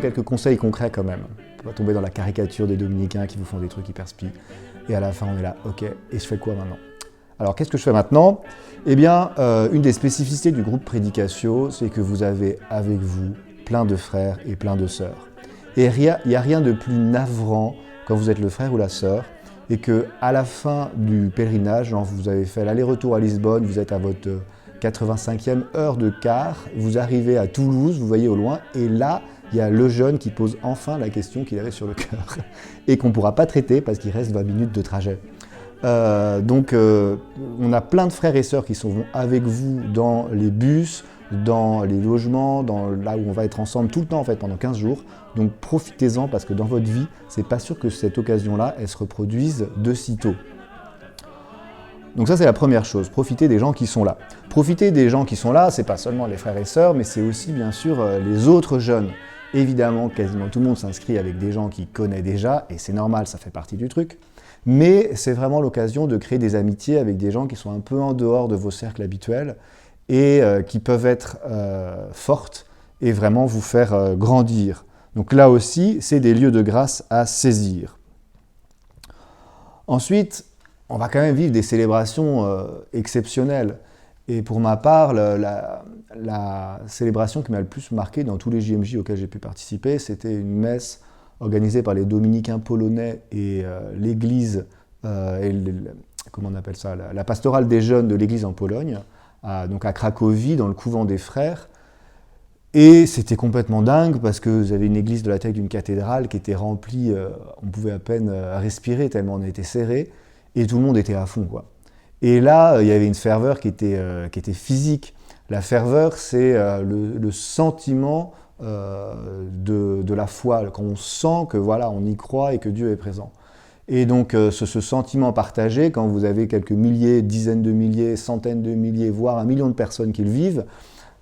quelques conseils concrets quand même. On va tomber dans la caricature des dominicains qui vous font des trucs hyper spi. Et à la fin, on est là, ok, et je fais quoi maintenant? Alors, qu'est-ce que je fais maintenant? Eh bien, une des spécificités du groupe Prédicatio, c'est que vous avez avec vous plein de frères et plein de sœurs. Et il n'y a rien de plus navrant quand vous êtes le frère ou la sœur, et qu'à la fin du pèlerinage, genre vous avez fait l'aller-retour à Lisbonne, vous êtes à votre 85e heure de quart, vous arrivez à Toulouse, vous voyez au loin, et là, il y a le jeune qui pose enfin la question qu'il avait sur le cœur, et qu'on ne pourra pas traiter parce qu'il reste 20 minutes de trajet. Donc on a plein de frères et sœurs qui sont avec vous dans les bus, dans les logements, là où on va être ensemble tout le temps en fait pendant 15 jours. Donc profitez-en parce que dans votre vie, c'est pas sûr que cette occasion-là, elle se reproduise de sitôt. Donc ça c'est la première chose, profitez des gens qui sont là. Profitez des gens qui sont là, c'est pas seulement les frères et sœurs, mais c'est aussi bien sûr les autres jeunes. Évidemment, quasiment tout le monde s'inscrit avec des gens qu'il connaît déjà, et c'est normal, ça fait partie du truc. Mais c'est vraiment l'occasion de créer des amitiés avec des gens qui sont un peu en dehors de vos cercles habituels et qui peuvent être fortes et vraiment vous faire grandir. Donc là aussi, c'est des lieux de grâce à saisir. Ensuite, on va quand même vivre des célébrations exceptionnelles. Et pour ma part, la célébration qui m'a le plus marqué dans tous les JMJ auxquels j'ai pu participer, c'était une messe organisée par les dominicains polonais et l'église, comment on appelle ça, la pastorale des jeunes de l'église en Pologne, donc à Cracovie, dans le couvent des frères. Et c'était complètement dingue parce que vous avez une église de la taille d'une cathédrale qui était remplie, on pouvait à peine respirer tellement on était serré, et tout le monde était à fond, quoi. Et là, il y avait une ferveur qui était physique. La ferveur, c'est le sentiment de la foi, quand on sent que voilà, on y croit et que Dieu est présent. Et donc ce sentiment partagé, quand vous avez quelques milliers, dizaines de milliers, centaines de milliers, voire 1 million de personnes qui le vivent,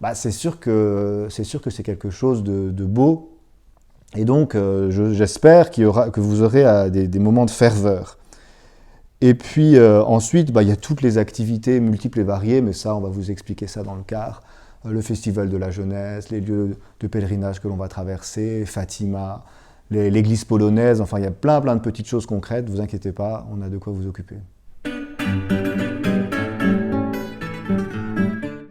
bah, c'est sûr que c'est quelque chose de beau. Et donc j'espère que vous aurez des moments de ferveur. Et puis ensuite, bah, il y a toutes les activités multiples et variées, mais ça, on va vous expliquer ça dans le quart. Le festival de la jeunesse, les lieux de pèlerinage que l'on va traverser, Fatima, l'église polonaise, enfin il y a plein de petites choses concrètes, ne vous inquiétez pas, on a de quoi vous occuper.